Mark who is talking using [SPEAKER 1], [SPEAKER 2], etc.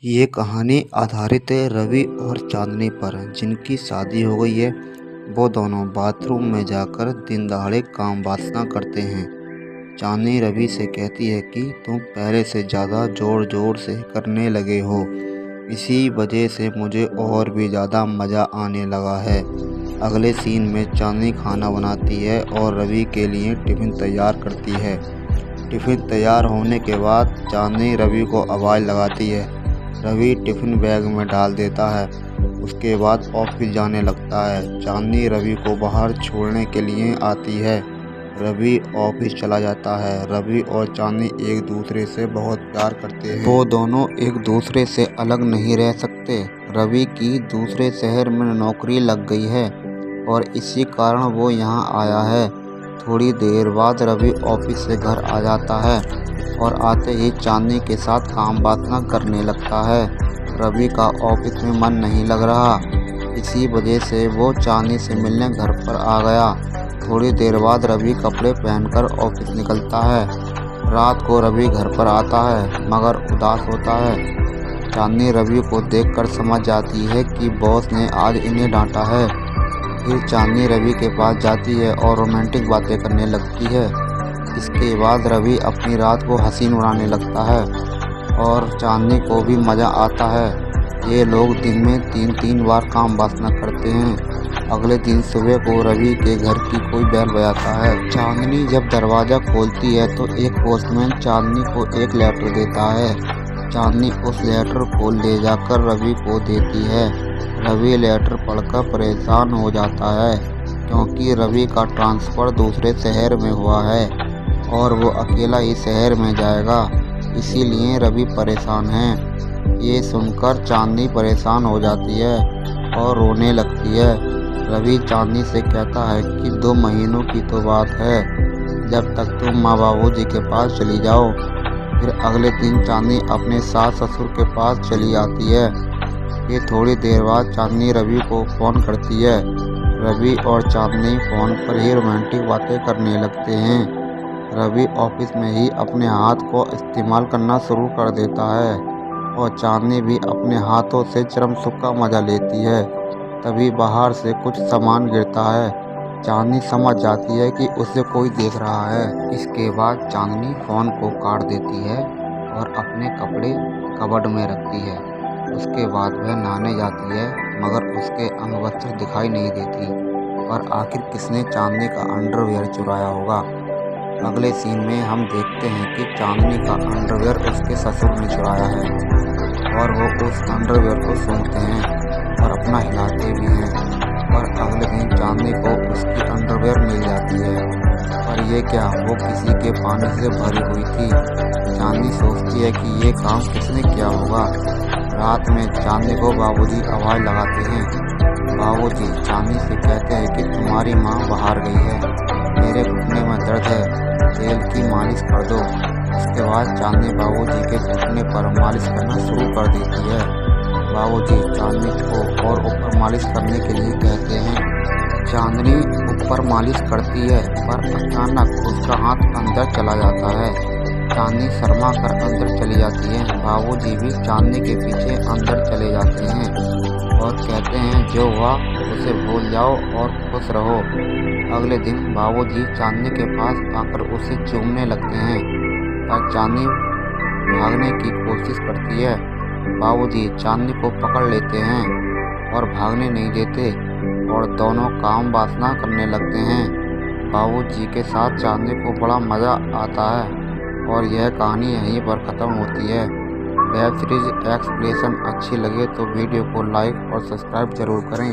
[SPEAKER 1] ये कहानी आधारित है रवि और चांदनी पर, जिनकी शादी हो गई है। वो दोनों बाथरूम में जाकर दिन दहाड़े काम वासना करते हैं। चांदनी रवि से कहती है कि तुम पहले से ज़्यादा ज़ोर ज़ोर से करने लगे हो, इसी वजह से मुझे और भी ज़्यादा मज़ा आने लगा है। अगले सीन में चांदनी खाना बनाती है और रवि के लिए टिफ़िन तैयार करती है। टिफ़िन तैयार होने के बाद चांदनी रवि को आवाज़ लगाती है। रवि टिफ़िन बैग में डाल देता है। उसके बाद ऑफिस जाने लगता है। चांदनी रवि को बाहर छोड़ने के लिए आती है। रवि ऑफिस चला जाता है। रवि और चांदनी एक दूसरे से बहुत प्यार करते हैं। वो दोनों एक दूसरे से अलग नहीं रह सकते। रवि की दूसरे शहर में नौकरी लग गई है और इसी कारण वो यहाँ आया है। थोड़ी देर बाद रवि ऑफिस से घर आ जाता है और आते ही चांदनी के साथ काम वासना करने लगता है। रवि का ऑफिस में मन नहीं लग रहा, इसी वजह से वो चांदनी से मिलने घर पर आ गया। थोड़ी देर बाद रवि कपड़े पहनकर ऑफिस निकलता है। रात को रवि घर पर आता है मगर उदास होता है। चांदनी रवि को देखकर समझ जाती है कि बॉस ने आज इन्हें डांटा है। फिर चांदनी रवि के पास जाती है और रोमांटिक बातें करने लगती है। इसके बाद रवि अपनी रात को हसीन बनाने लगता है और चांदनी को भी मज़ा आता है। ये लोग दिन में 3-3 बार काम वासना करते हैं। अगले दिन सुबह को रवि के घर की कोई बेल बजाता है। चांदनी जब दरवाज़ा खोलती है तो एक पोस्टमैन चांदनी को एक लेटर देता है। चांदनी उस लेटर को ले जाकर रवि को देती है। रवि लेटर पढ़कर परेशान हो जाता है क्योंकि रवि का ट्रांसफ़र दूसरे शहर में हुआ है और वो अकेला ही शहर में जाएगा, इसीलिए रवि परेशान है। ये सुनकर चांदनी परेशान हो जाती है और रोने लगती है। रवि चांदनी से कहता है कि 2 महीनों की तो बात है, जब तक तुम माँ बाबू जी के पास चली जाओ। फिर अगले दिन चांदनी अपने सास ससुर के पास चली आती है। फिर थोड़ी देर बाद चांदनी रवि को फ़ोन करती है। रवि और चांदनी फ़ोन पर ही रोमांटिक बातें करने लगते हैं। रवि ऑफिस में ही अपने हाथ को इस्तेमाल करना शुरू कर देता है और चांदनी भी अपने हाथों से चरम सुख का मज़ा लेती है। तभी बाहर से कुछ सामान गिरता है। चांदनी समझ जाती है कि उसे कोई देख रहा है। इसके बाद चांदनी फ़ोन को काट देती है और अपने कपड़े कबर्ड में रखती है। उसके बाद वह नहाने जाती है मगर उसके अंगवस्त्र दिखाई नहीं देती। और आखिर किसने चांदनी का अंडरवियर चुराया होगा? अगले सीन में हम देखते हैं कि चांदनी का अंडरवियर उसके ससुर ने चुराया है और वो उस अंडरवियर को सूंघते हैं और अपना हिलाते भी हैं। और अगले दिन चांदनी को उसकी अंडरवियर मिल जाती है। पर ये क्या, वो किसी के पानी से भरी हुई थी। चांदनी सोचती है कि ये काम किसने किया होगा। रात में चांदनी को बाबूजी आवाज़ लगाते हैं। बाबूजी चांदनी से कहते हैं कि तुम्हारी माँ बाहर गई है, मेरे घुटने में दर्द है, तेल की मालिश कर दो। उसके बाद चांदनी बाबूजी के घुटने पर मालिश करना शुरू कर देती है। बाबूजी चांदनी को और ऊपर मालिश करने के लिए कहते हैं। चांदनी ऊपर मालिश करती है पर अचानक उसका हाथ अंदर चला जाता है। चांदनी शर्मा कर अंदर चली जाती है। बाबूजी भी चांदनी के पीछे अंदर चले जाते हैं और कहते हैं जो हुआ उसे भूल जाओ और खुश रहो। अगले दिन बाबूजी चांदनी के पास आकर उसे चूमने लगते हैं पर चांदनी भागने की कोशिश करती है। बाबूजी चांदनी को पकड़ लेते हैं और भागने नहीं देते और दोनों काम वासना करने लगते हैं। बाबूजी के साथ चांदनी को बड़ा मज़ा आता है और यह कहानी यहीं पर ख़त्म होती है। वेब सीरीज एक्सप्लेनेशन अच्छी लगे तो वीडियो को लाइक और सब्सक्राइब ज़रूर करें।